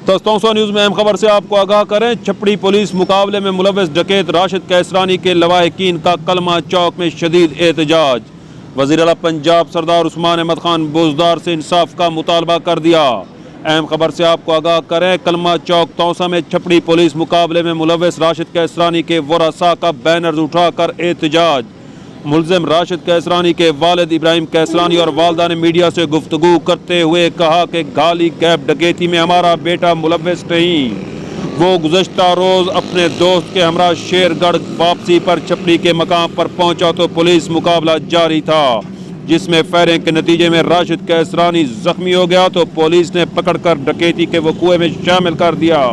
Taunsa news में अहम खबर से आपको आगाह करें। छपड़ी पुलिस मुकाबले में मुलव्वस डकैत राशिद कैसरानी के लवाहिकीन का कलमा चौक में शदीद एहतजाज। वज़ीर आला पंजाब सरदार उस्मान अहमद खान बुज़दार से इंसाफ का मुतालबा कर दिया। अहम खबर से आपको आगाह करें। कलमा चौक तौसा में छपड़ी पुलिस मुकाबले में मुलव्वस राशिद कैसरानी के वरसा का बैनर उठाकर एहतजाज। मुलजिम राशिद कैसरानी के वालिद इब्राहिम कैसरानी और वालदा ने मीडिया से गुफ्तगू करते हुए कहा कि गाली गैप डकैती में हमारा बेटा मुलव्वस नहीं। वो गुज़श्ता रोज़ अपने दोस्त के हमरा शेरगढ़ वापसी पर छपड़ी के मकाम पर पहुंचा तो पुलिस मुकाबला जारी था, जिसमें फायरिंग के नतीजे में राशिद कैसरानी जख्मी हो गया तो पुलिस ने पकड़कर डकैती के वक़ूए में शामिल कर दिया।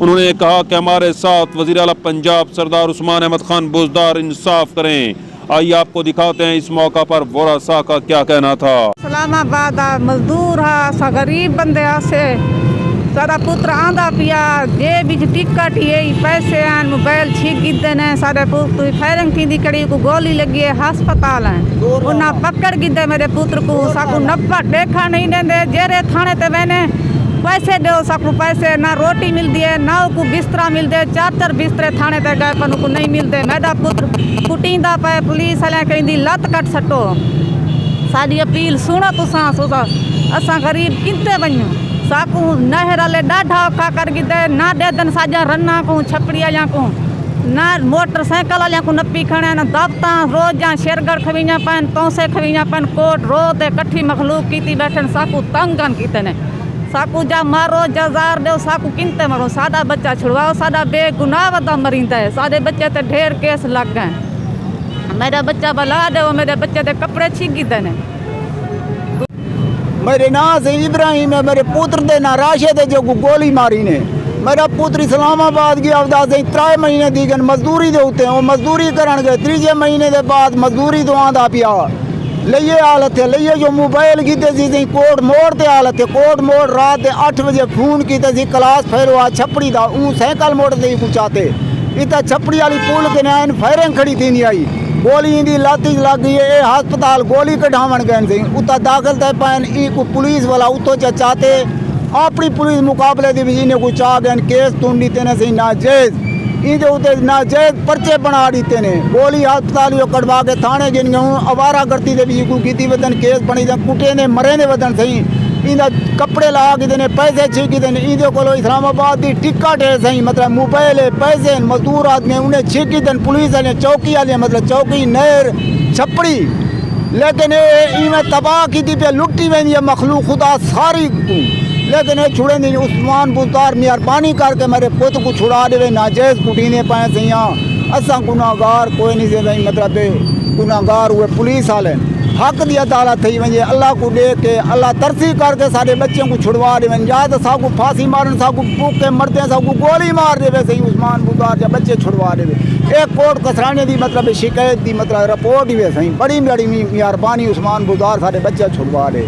उन्होंने कहा कि हमारे साथ वज़ीर आला पंजाब सरदार उस्मान अहमद खान बुज़दार इंसाफ करें। आइए आपको दिखाते हैं इस मौका पर वरसा का क्या कहना था। इस्लामाबाद मजदूर हा गरीब बंदे से सारा पुत्र आंदा पिया जे बिच टिकट ये पैसे आन मोबाइल छीक गिदे ने सारे पुत्र फायरिंग थी कड़ी को गोली लगी है अस्पताल है उन्ना पकड़ गिदे मेरे पुत्र को साकू नब्बा देखा नहीं देंदे जेरे थाने ते मैंने पैसे दो साकू पैसे ना रोटी मिलती है ना को बिस्तरा मिलते है 4 बिस्तरे थाने ते गए पर को नहीं मिलते। मेरा पुत्र कुटींदा पे पुलिस वाले कहंदी लत कट सटो। साडी अपील सुनो तुसा असा गरीब किंते वणो साकू नहर वाले ॾाढा औखा कर गिदे ना देदन साजा रन्ना को छपड़ी वालियां को ना मोटरसाइकिल वालियां को नपी खणे ना दबता रोज जा शेरगढ़ खवीजा पन तौसे खवीजा पन कोट रो ते कठी मखलूक कीती बैठन साकू तंगन कीते ने साकू जा मारो जजार दो साकू किंते मरो सादा बच्चा छुड़वाओ सादा बेगुनाह वदा मरींदा है सादे बच्चे ते ढेर केस लग गए। मेरा बच्चा बला दो मेरे बच्चे ते कपड़े छीगी देने। मेरे नाम से इब्राहिम है मेरे पुत्र दे ना राशिद जो गोली मारी ने मेरा पुत्र इस्लामाबाद गया अवदा से 3 महीने दी गन मजदूरी दे उते वो मजदूरी करन गए 3 महीने दे बाद मजदूरी तो आंदा पिया लइए हालत है लइए जो मोबाइल कीते सी कोट मोड़ ते हालत है कोट मोड़ रात 8 बजे फोन कीते सी क्लास फेरो आ छपड़ी दा ऊ साइकिल मोड़ दे कुचाते इता छपड़ी वाली पुल के नाइन फायरिंग खड़ी थी नहीं आई गोली इंदी लाती लग गई है अस्पताल गोली कढ़ावन गए थे उता दाखिल थे पैन ई को पुलिस वाला उतो चाहते अपनी पुलिस मुकाबले दी भी को चाह गए केस तुंडी तेने से नाजेज इंदे उते नाजेज पर्चे बना दीते ने गोली अस्पताल यो कढ़वा के थाने गिन गए अवारा करती दे भी को कीती वदन केस बनी दे कुटे ने मरे ने वदन सही इंदा कपड़े ला के देने पैसे छीकी देने इंदे कोलो इस्लामाबाद दी टिकट है सही मतलब मोबाइल है पैसे मजदूर आदमी उन्हें छीकी देन पुलिस वाले चौकी वाले मतलब चौकी नहर छपड़ी लेकिन इवें तबाह की पे लुटी वेंदी है मखलूक खुदा सारी लेकिन छुड़े नहीं उस्मान बुज़दार मेहरबानी करके मेरे पुत को छुड़ा दे नाजायज़ कुटीने पाए सैया असा गुनाहगार कोई नहीं से मतलब गुनाहगार हुए पुलिस वाले हक दी अदालत थी वजे अल्लाह को दे के अल्लाह तरसी करके सारे बच्चों को छुड़वा दे या तो साकू फांसी मारन साकू भूख के मरते साकू गोली मार दे सही उस्मान बुज़दार या बच्चे छुड़वा दे एक कोर्ट कसराने दी मतलब शिकायत दी मतलब रिपोर्ट ही सही बड़ी मेहरबानी उस्मान बुज़दार सारे बच्चे छुड़वा दे।